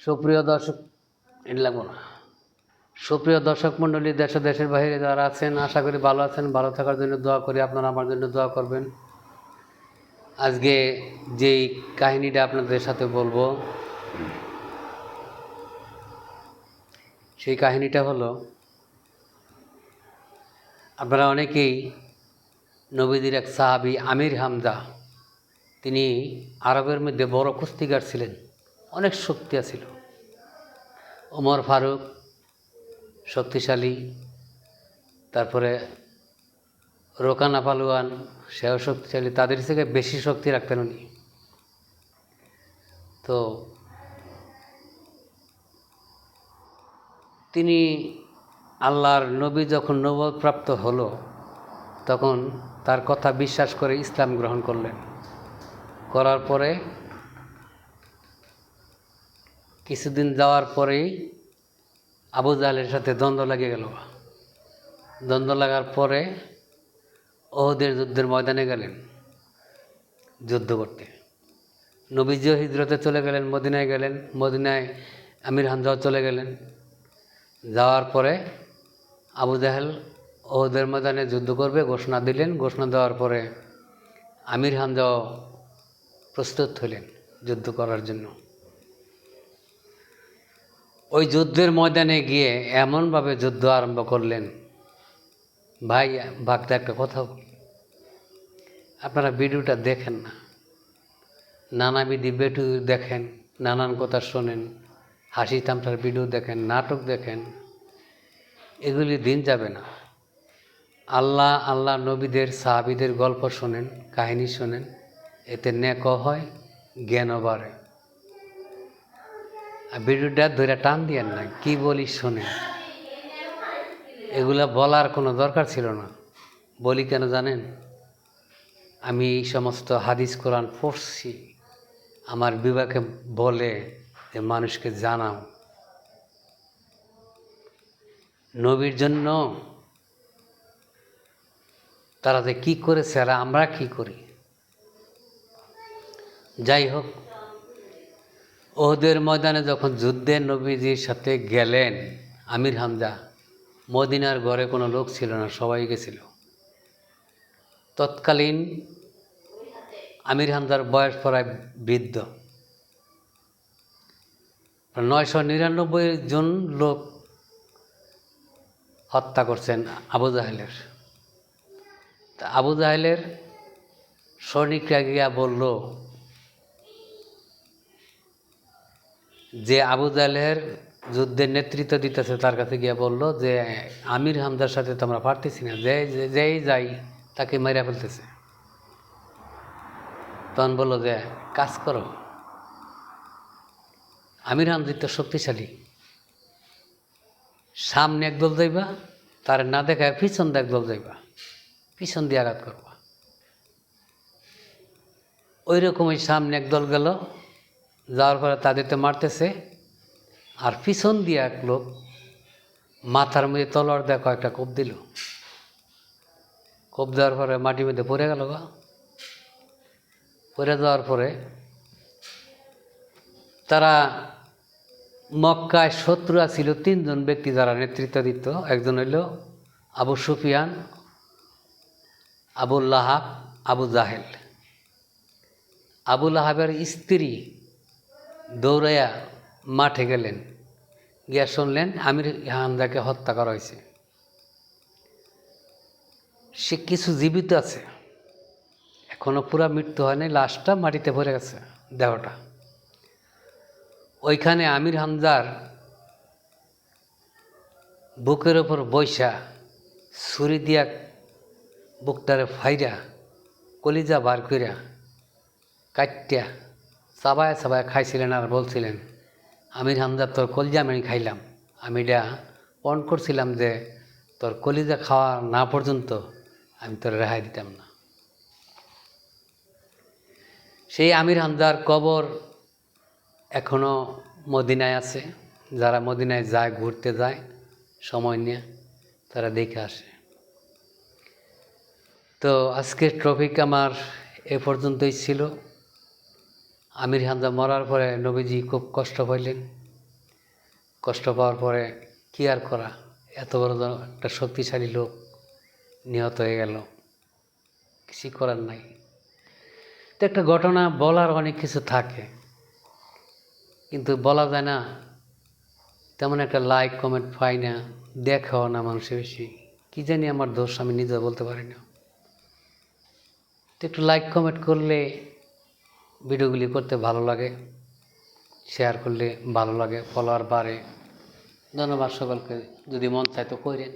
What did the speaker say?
সুপ্রিয় দর্শক সুপ্রিয় দর্শক মণ্ডলী, দেশ ও দেশের বাইরে যারা আছেন, আশা করি ভালো আছেন। ভালো থাকার জন্য দোয়া করি, আপনারা আমার জন্য দোয়া করবেন। আজকে যেই কাহিনীটা আপনাদের সাথে বলবো, সেই কাহিনীটা হলো, আপনারা অনেকেই নবীদের এক সাহাবী আমির হামজা, তিনি আরবের মধ্যে বড় কুস্তিগার ছিলেন, অনেক শক্তি ছিল। ওমর ফারুক শক্তিশালী, তারপরে রোকানা পালোয়ান, সেও শক্তিশালী, তাদের থেকে বেশি শক্তি রাখতেন উনি। তো তিনি আল্লাহর নবী যখন নবুয়ত প্রাপ্ত হলো, তখন তার কথা বিশ্বাস করে ইসলাম গ্রহণ করলেন। করার পরে কিছুদিন যাওয়ার পরেই আবু জাহেলের সাথে দ্বন্দ্ব লেগে গেল। দ্বন্দ্ব লাগার পরে ওহদের যুদ্ধের ময়দানে গেলেন যুদ্ধ করতে। নবীজিও হিজরতে চলে গেলেন, মদিনায় গেলেন। মদিনায় আমির হামজাও চলে গেলেন। যাওয়ার পরে আবু জাহেল ওহদের ময়দানে যুদ্ধ করবে ঘোষণা দিলেন। ঘোষণা দেওয়ার পরে আমির হামজাও প্রস্তুত হলেন যুদ্ধ করার জন্য। ওই যুদ্ধের ময়দানে গিয়ে এমনভাবে যুদ্ধ আরম্ভ করলেন। ভাই ভাগতে একটা কথা বলি, আপনারা ভিডিওটা দেখেন না, নানাবিধি ভিডিও দেখেন, নানান কথা শোনেন, হাসি তামটার ভিডিও দেখেন, নাটক দেখেন, এগুলি দিন যাবে না। আল্লাহ নবীদের সাহাবীদের গল্প শোনেন, কাহিনী শোনেন, এতে নেকও হয়, জ্ঞানও বাড়ে। আর ভিডিওটা ধরে টান দিয়েন না, কি বলি শোনেন। এগুলা বলার কোনো দরকার ছিল না। বলি কেন জানেন? আমি এই সমস্ত হাদিস কোরআন পড়ছি, আমার বিবেকে বলে যে মানুষকে জানাও। নবীর জন্য তারা যে কী করেছে আর আমরা কি করি। যাই হোক, ওহদের ময়দানে যখন যুদ্ধে নবীজির সাথে গেলেন আমির হামজা, মদিনার ঘরে কোনো লোক ছিল না, সবাই গেছিল। তৎকালীন আমির হামজার বয়স প্রায় বৃদ্ধ। 999 জন লোক হত্যা করছেন আবু জাহেলের। তা আবু জাহেলের সৈনিকরা গিয়া বলল যে আবু জাহেলের যুদ্ধের নেতৃত্ব দিতেছে, তার কাছে গিয়া বলল যে আমির হামজার সাথে তো আমরা পারতেছি না, যেই যাই তাকে মাইরা ফেলতেছে। তখন বললো যে কাজ করো, আমির হামজা তো শক্তিশালী, সামনে একদল যাইবা, তার না দেখায় পিছন দিয়ে একদল যাইবা, পিছন দিয়ে আঘাত করবা। ওই রকমই সামনে একদল গেল, যাওয়ার পরে তাদেরকে মারতেছে, আর পিছন দিয়ে এক লোক মাথার মধ্যে তলোয়ার দিয়ে কয়েকটা কোপ দিল। কোপ দেওয়ার পরে মাটির মধ্যে পড়ে গেল। পড়ে যাওয়ার পরে তারা, মক্কায় শত্রুরা ছিল 3 জন ব্যক্তি যারা নেতৃত্ব দিত। একজন হইল আবু সুফিয়ান, আবু লাহাব, আবু জাহেল। আবু লাহাবের স্ত্রী দৌড়াইয়া মাঠে গেলেন, গিয়া শুনলেন আমির হামজাকে হত্যা করা হয়েছে। সে কিছু জীবিত আছে, এখনো পুরা মৃত্যু হয়নি, লাশটা মাটিতে ভরে গেছে দেহটা। ওইখানে আমির হামজার বুকের ওপর বৈশা ছুরি দিয়া বুকটারে ফাইরা কলিজা বার কইরা কাটিয়া চাবায় চাবায় খাইছিলেন। আর বলছিলেন, আমির হামজা তোর কলিজা আমি খাইলাম, আমি এটা পণ করছিলাম যে তোর কলিজা খাওয়া না পর্যন্ত আমি তোর রেহাই দিতাম না। সেই আমির হামজার কবর এখনও মদিনায় আছে। যারা মদিনায় যায়, ঘুরতে যায় সময় নিয়ে, তারা দেখে আসে। তো আজকের টপিক আমার এ পর্যন্তই ছিল। আমির হামজা মরার পরে নবীজি খুব কষ্ট পাইলেন, কষ্ট পাওয়ার পরে কী আর করা, এত বড় একটা শক্তিশালী লোক নিহত হয়ে গেল, কিছু করার নাই। তো একটা ঘটনা বলার অনেক কিছু থাকে, কিন্তু বলা যায় না, তেমন একটা লাইক কমেন্ট পাই না, দেখাও না মানুষের বেশি। কী জানি আমার দোষ, আমি নিজে বলতে পারি না। তো একটু লাইক কমেন্ট করলে ভিডিওগুলি করতে ভালো লাগে, শেয়ার করলে ভালো লাগে, ফলোয়ার বাড়ে। ধন্যবাদ সকলকে, যদি মন চায় তো করেন।